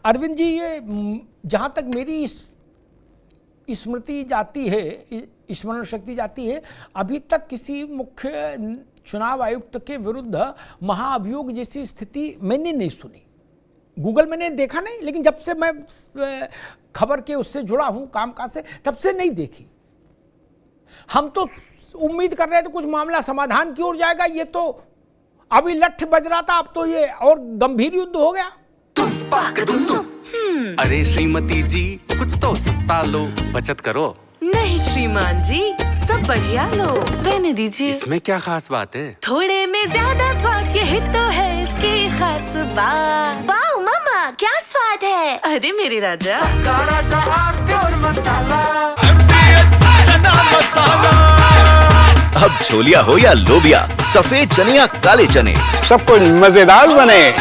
अरविंद जी, ये जहाँ तक मेरी स्मृति जाती है, स्मरण शक्ति जाती है, अभी तक किसी मुख्य चुनाव आयुक्त के विरुद्ध महाअभियोग जैसी स्थिति मैंने नहीं सुनी। गूगल मैंने देखा नहीं, लेकिन जब से मैं खबर के उससे जुड़ा हूं, कामकाज से, तब से नहीं देखी। हम तो उम्मीद कर रहे थे कुछ मामला समाधान की ओर जाएगा, ये तो अभी लठ बज रहा था, अब तो ये और गंभीर युद्ध हो गया। अरे श्रीमती जी, कुछ तो सस्ता लो, बचत करो। नहीं श्रीमान जी, सब बढ़िया लो, रहने दीजिए। इसमें क्या खास बात है? थोड़े में ज्यादा स्वाद, यही तो है इसकी खास बात। वाह मामा, क्या स्वाद है। अरे मेरे राजा, राजा और मसाला। अब छोलिया हो या लोबिया, सफेद चने या काले चने, सब कुछ मजेदार बने।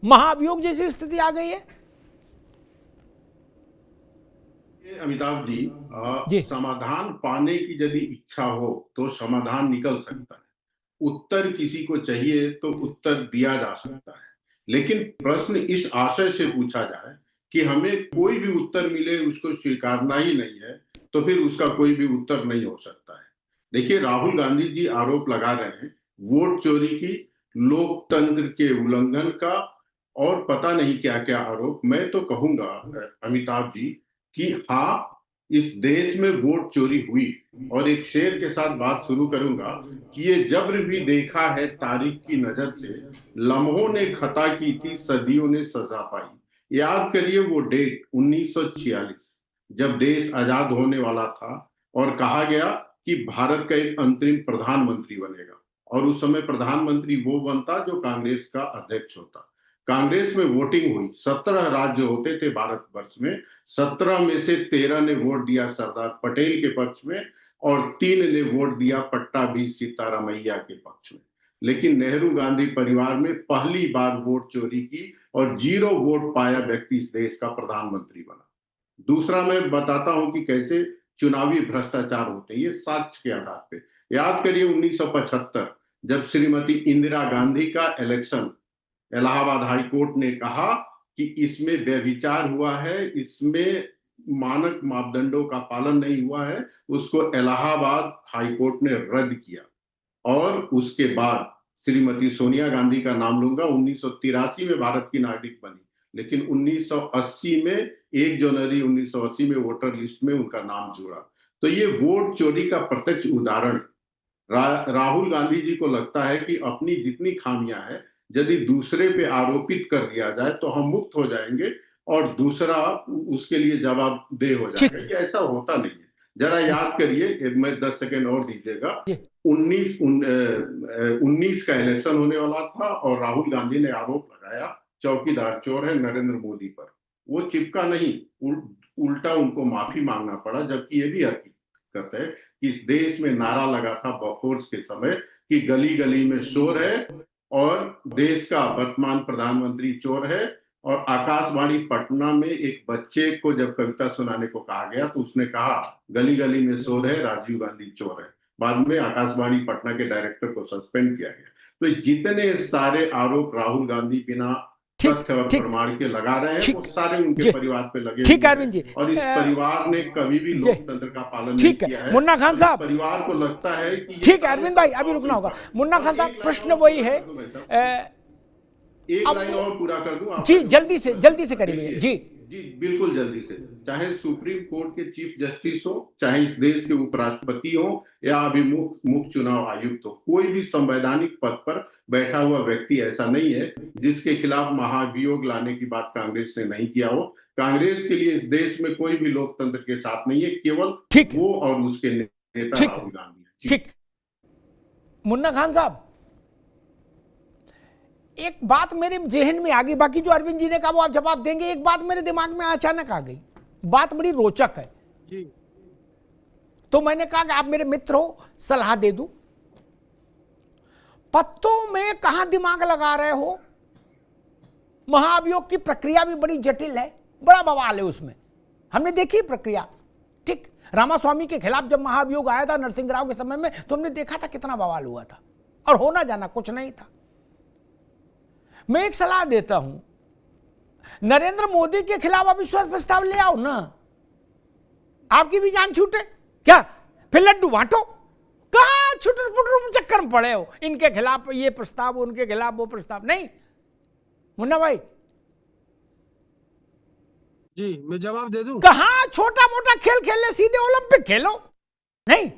महाअभियोग जैसी स्थिति आ गई है। अमिताभ जी, समाधान पाने की यदि इच्छा हो तो समाधान निकल सकता है। उत्तर किसी को चाहिए तो उत्तर दिया जा सकता है, लेकिन प्रश्न इस आशय से पूछा जाए कि हमें कोई भी उत्तर मिले उसको स्वीकारना ही नहीं है, तो फिर उसका कोई भी उत्तर नहीं हो सकता है। देखिए, राहुल गांधी जी आरोप लगा रहे हैं वोट चोरी की, लोकतंत्र के उल्लंघन का और पता नहीं क्या क्या आरोप। मैं तो कहूंगा अमिताभ जी कि हाँ, इस देश में वोट चोरी हुई, और एक शेर के साथ बात शुरू करूंगा कि ये जब्र भी देखा है तारीख की नजर से, लम्हों ने खता की थी, सदियों ने सजा पाई। याद करिए वो डेट 1946, जब देश आजाद होने वाला था और कहा गया कि भारत का एक अंतरिम प्रधानमंत्री बनेगा, और उस समय प्रधानमंत्री वो बनता जो कांग्रेस का अध्यक्ष होता। कांग्रेस में वोटिंग हुई, 17 राज्य होते थे भारतवर्ष में, 17 में से 13 ने वोट दिया सरदार पटेल के पक्ष में और 3 ने वोट दिया पट्टाभी सीतारामैया के पक्ष में। लेकिन नेहरू गांधी परिवार में पहली बार वोट चोरी की और 0 वोट पाया व्यक्ति इस देश का प्रधानमंत्री बना। दूसरा, मैं बताता हूं कि कैसे चुनावी भ्रष्टाचार होते हैं, ये साक्ष्य के आधार पे। याद करिए 1975, जब श्रीमती इंदिरा गांधी का इलेक्शन, इलाहाबाद हाई कोर्ट ने कहा कि इसमें व्यभिचार हुआ है, इसमें मानक मापदंडों का पालन नहीं हुआ है, उसको इलाहाबाद हाई कोर्ट ने रद्द किया। और उसके बाद श्रीमती सोनिया गांधी का नाम लूंगा, 1983 में भारत की नागरिक बनी, लेकिन 1980 में 1 जनवरी 1980 में वोटर लिस्ट में उनका नाम जुड़ा। तो ये वोट चोरी का प्रत्यक्ष उदाहरण। राहुल गांधी जी को लगता है कि अपनी जितनी खामियां हैं यदि दूसरे पे आरोपित कर दिया जाए तो हम मुक्त हो जाएंगे और दूसरा उसके लिए जवाबदेह हो जाएगा। ये ऐसा होता नहीं है। जरा याद करिए, मैं 10 सेकेंड और दीजिएगा। 19 का इलेक्शन होने वाला था और राहुल गांधी ने आरोप लगाया चौकीदार चोर है नरेंद्र मोदी पर। वो चिपका नहीं, उल्टा उनको माफी मांगना पड़ा, जबकि ये भी हकीकत है कि इस देश में नारा लगा था बफोर्स के समय कि गली गली में शोर है और देश का वर्तमान प्रधानमंत्री चोर है। और आकाशवाणी पटना में एक बच्चे को जब कविता सुनाने को कहा गया तो उसने कहा गली गली में शोर है, राजीव गांधी चोर है। बाद में आकाशवाणी पटना के डायरेक्टर को सस्पेंड किया गया। तो जितने सारे आरोप राहुल गांधी बिना तथ्य और प्रमाण के लगा रहे हैं, वो सारे उनके परिवार पे लगे। ठीक है अरविंद जी, और इस परिवार ने कभी भी लोकतंत्र का पालन नहीं किया है। मुन्ना खान साहब, परिवार को लगता है कि ठीक है अरविंद भाई, अभी रुकना होगा। मुन्ना खान साहब, प्रश्न वही है, एक लाइन और पूरा कर दूं जी, जल्दी से करिए जी। बिल्कुल जल्दी से। चाहे सुप्रीम कोर्ट के चीफ जस्टिस हो, चाहे इस देश के उपराष्ट्रपति हो या अभी मुख्य चुनाव आयुक्त हो, कोई भी संवैधानिक पद पर बैठा हुआ व्यक्ति ऐसा नहीं है जिसके खिलाफ महाभियोग लाने की बात कांग्रेस ने नहीं किया हो। कांग्रेस के लिए इस देश में कोई भी लोकतंत्र के साथ नहीं है, केवल वो और उसके नेता राहुल गांधी। ठीक, मुन्ना खान साहब, एक बात मेरे जहन में आ गई, बाकी जो अरविंद जी ने कहा वो आप जवाब देंगे। एक बात मेरे दिमाग में अचानक आ गई, बात बड़ी रोचक है जी। तो मैंने कहा कि आप मेरे मित्र हो, सलाह दे दूं। पत्तों में कहां दिमाग लगा रहे हो? महाअभियोग की प्रक्रिया भी बड़ी जटिल है, बड़ा बवाल है उसमें, हमने देखी प्रक्रिया। ठीक, रामास्वामी के खिलाफ जब महाअभियोग आया था नरसिंह राव के समय में, तो हमने देखा था कितना बवाल हुआ था, और होना जाना कुछ नहीं था। मैं एक सलाह देता हूं नरेंद्र मोदी के खिलाफ अविश्वास प्रस्ताव ले आओ ना, आपकी भी जान छूटे क्या? फिर लड्डू बांटो। कहां छुटर पुटर चक्कर में पड़े हो, इनके खिलाफ ये प्रस्ताव, उनके खिलाफ वो प्रस्ताव। नहीं मुन्ना भाई जी, मैं जवाब दे दूं? कहां छोटा मोटा खेल खेलने, सीधे ओलंपिक खेलो। नहीं,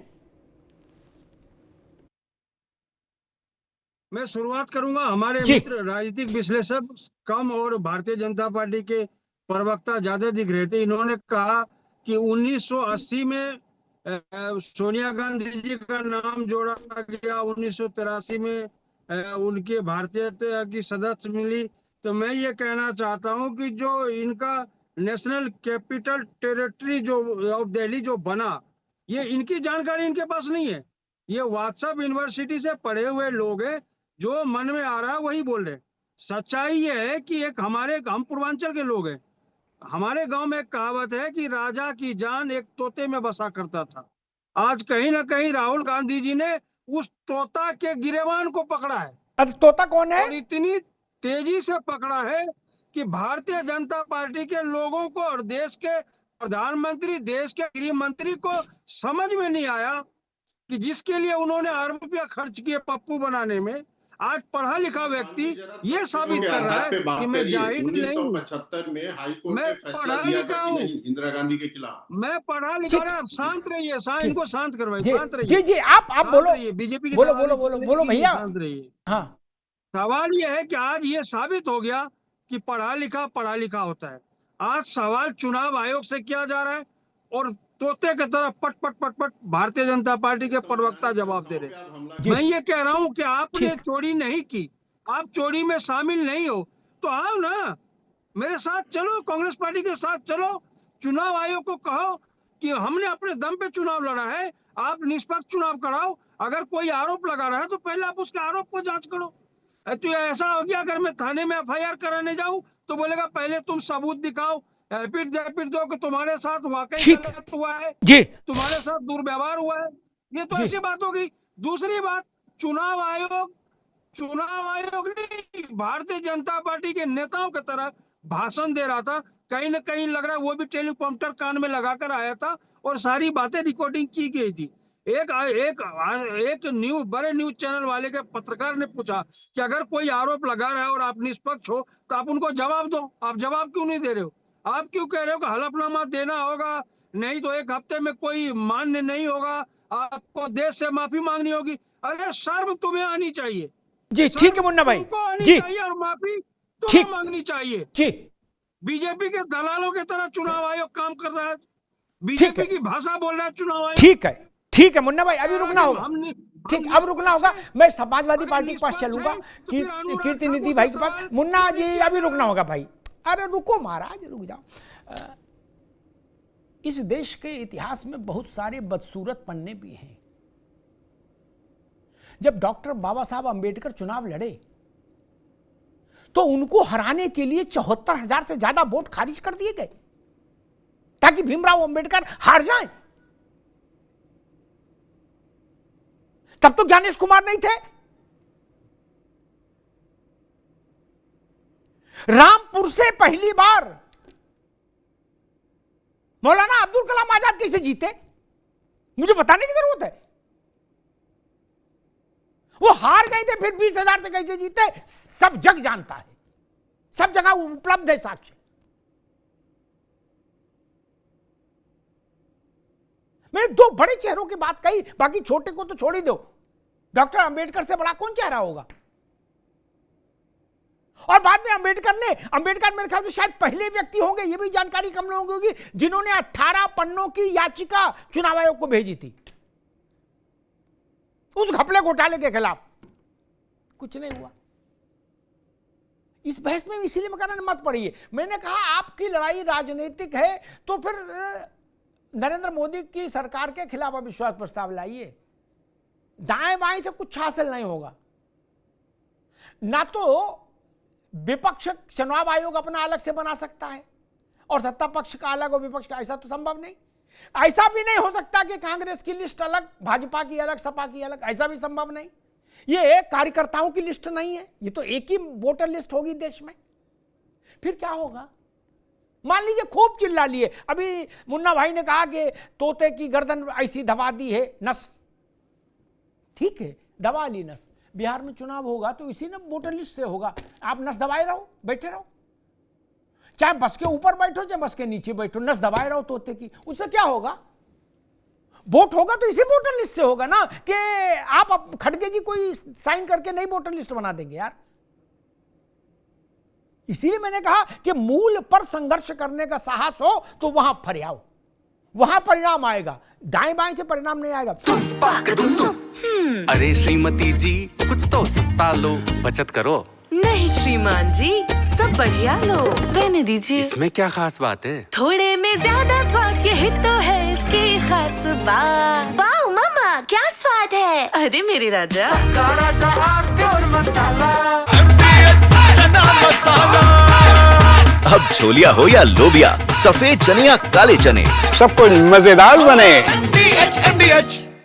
मैं शुरुआत करूंगा। हमारे मित्र राजनीतिक विश्लेषक कम और भारतीय जनता पार्टी के प्रवक्ता ज्यादा दिख रहे थे। इन्होंने कहा कि 1980 में सोनिया गांधी जी का नाम जोड़ा गया, 1983 में उनके भारतीयता की सदस्य मिली। तो मैं ये कहना चाहता हूं कि जो इनका नेशनल कैपिटल टेरिटरी जो ऑफ दिल्ली जो बना, ये इनकी जानकारी इनके पास नहीं है। ये व्हाट्सएप यूनिवर्सिटी से पढ़े हुए लोग हैं, जो मन में आ रहा है वही बोल रहे। सच्चाई ये है कि हम पूर्वांचल के लोग हैं। हमारे गांव में एक कहावत है कि राजा की जान एक तोते में बसा करता था। आज कहीं ना कहीं राहुल गांधी जी ने उस तोता के गिरेबान को पकड़ा है। अब तोता कौन है? और इतनी तेजी से पकड़ा है कि भारतीय जनता पार्टी के लोगों को और देश के प्रधानमंत्री, देश के गृह मंत्री को समझ में नहीं आया कि जिसके लिए उन्होंने अरब रुपया खर्च किए पप्पू बनाने में, आज पढ़ा लिखा व्यक्ति ये साबित कर रहा है कि मैं जाहिद नहीं हूँ। 1975 में हाईकोर्ट मैं ने फैसला पढ़ा दिया लिखा था कि हूँ। नहीं, इंदिरा गांधी के खिलाफ। मैं पढ़ा लिखा रहा। आप शांत रहिए, इनको शांत करवाइए, शांत रहिए। जी जी, आप बोलो, बीजेपी की बोलो बोलो बोलो बोलो भैया, शांत रहिए। हाँ। सवाल यह है कि आज ये साबित हो गया कि पढ़ा लिखा होता है। आज सवाल चुनाव आयोग से किया जा रहा है और तोते की तरह पट पट पट पट भारतीय जनता पार्टी के प्रवक्ता जवाब दे रहे। मैं ये कह रहा हूं कि आपने चोरी नहीं की, आप चोरी में शामिल नहीं हो, तो आओ ना मेरे साथ चलो, कांग्रेस पार्टी के साथ चलो। चुनाव आयोग को कहो कि हमने अपने दम पे चुनाव लड़ा है, आप निष्पक्ष चुनाव कराओ। अगर कोई आरोप लगा रहा है तो पहले आप उसके आरोप को जांच करो। तो ऐसा हो गया, अगर मैं थाने में एफआईआर कराने जाऊं तो बोलेगा पहले तुम सबूत दिखाओ, एफिडेविट दो कि तुम्हारे साथ वाकई गलत हुआ है, तुम्हारे साथ दुर्व्यवहार हुआ है। ये तो ऐसी बात होगी। दूसरी बात, चुनाव आयोग नहीं, भारतीय जनता पार्टी के नेताओं की तरह भाषण दे रहा था। कहीं ना कहीं लग रहा है वो भी टेलीप्रॉम्प्टर कान में लगाकर आया था और सारी बातें रिकॉर्डिंग की गई थी। एक बड़े न्यूज चैनल वाले के पत्रकार ने पूछा कि अगर कोई आरोप लगा रहा है और आप निष्पक्ष हो तो आप उनको जवाब दो। आप जवाब क्यों नहीं दे रहे हो? आप क्यों कह रहे हो कि हलफनामा देना होगा, नहीं तो 1 हफ्ते में कोई मान्य नहीं होगा, आपको देश से माफी मांगनी होगी? अरे शर्म तुम्हें आनी चाहिए। जी ठीक है मुन्ना भाई, आनी चाहिए और माफी तुम्हें मांगनी चाहिए। जी, बीजेपी के दलालों की तरह चुनाव आयोग काम कर रहा है, बीजेपी की भाषा बोल रहा है चुनाव आयोग। ठीक है मुन्ना भाई, अभी रुकना होगा। ठीक, अब रुकना होगा। मैं समाजवादी पार्टी के पास चलूंगा, कीर्ति निधि भाई के पास। मुन्ना जी अभी रुकना होगा भाई। अरे रुको महाराज, रुक जाओ। इस देश के इतिहास में बहुत सारे बदसूरत पन्ने भी हैं। जब डॉक्टर बाबा साहब अंबेडकर चुनाव लड़े तो उनको हराने के लिए 74,000 से ज्यादा वोट खारिज कर दिए गए ताकि भीमराव अंबेडकर हार जाएं। तब तो ज्ञानेश कुमार नहीं थे। रामपुर से पहली बार मौलाना अब्दुल कलाम आजाद कैसे जीते, मुझे बताने की जरूरत है। वो हार गए थे, फिर 20,000 से कैसे जीते सब जग जानता है, सब जगह उपलब्ध है साक्ष्य। मैंने 2 बड़े चेहरों की बात कही, बाकी छोटे को तो छोड़ ही दो। डॉक्टर अंबेडकर से बड़ा कौन चेहरा होगा? और बाद में अंबेडकर मेरे ख्याल से शायद पहले व्यक्ति होंगे, ये भी जानकारी कम लोगों की होगी, जिन्होंने 18 पन्नों की याचिका चुनाव आयोग को भेजी थी उस घपले घोटाले के खिलाफ। कुछ नहीं हुआ। इस बहस में इसीलिए मैं मत पड़िए। मैंने कहा आपकी लड़ाई राजनीतिक है तो फिर नरेंद्र मोदी की सरकार के खिलाफ अविश्वास प्रस्ताव लाइए। दाएं बाएं से कुछ हासिल नहीं होगा। ना तो विपक्ष चुनाव आयोग अपना अलग से बना सकता है और सत्ता पक्ष का अलग और विपक्ष का, ऐसा तो संभव नहीं। ऐसा भी नहीं हो सकता कि कांग्रेस की लिस्ट अलग, भाजपा की अलग, सपा की अलग, ऐसा भी संभव नहीं। ये कार्यकर्ताओं की लिस्ट नहीं है, ये तो एक ही वोटर लिस्ट होगी देश में। फिर क्या होगा? मान लीजिए खूब चिल्ला लिए। अभी मुन्ना भाई ने कहा कि तोते की गर्दन ऐसी दबा दी है नस, ठीक है, दबा ली नस। बिहार में चुनाव होगा तो इसी ने वोटर लिस्ट से होगा, आप नस दबाए रहो, बैठे रहो, चाहे बस के ऊपर बैठो चाहे बस के नीचे बैठो, नस दबाए रहो तोते की, उससे क्या होगा? वोट होगा तो इसी वोटर लिस्ट से होगा ना, कि आप खड़गे जी कोई साइन करके नहीं वोटर लिस्ट बना देंगे यार। इसीलिए मैंने कहा कि मूल पर संघर्ष करने का साहस हो तो वहां फरियाओ, वहां परिणाम आएगा, दाएं बाएं से परिणाम नहीं आएगा। अरे श्रीमती जी कुछ तो सस्ता लो, बचत करो। नहीं श्रीमान जी, सब बढ़िया लो, रहने दीजिए। इसमें क्या खास बात है? थोड़े में ज्यादा स्वाद, यही तो है इसकी खास बात। वाह मामा, क्या स्वाद है। अरे मेरे राजा, अब छोलिया हो या लोबिया, सफेद चने या काले चने, सब कुछ मजेदार बने। MDH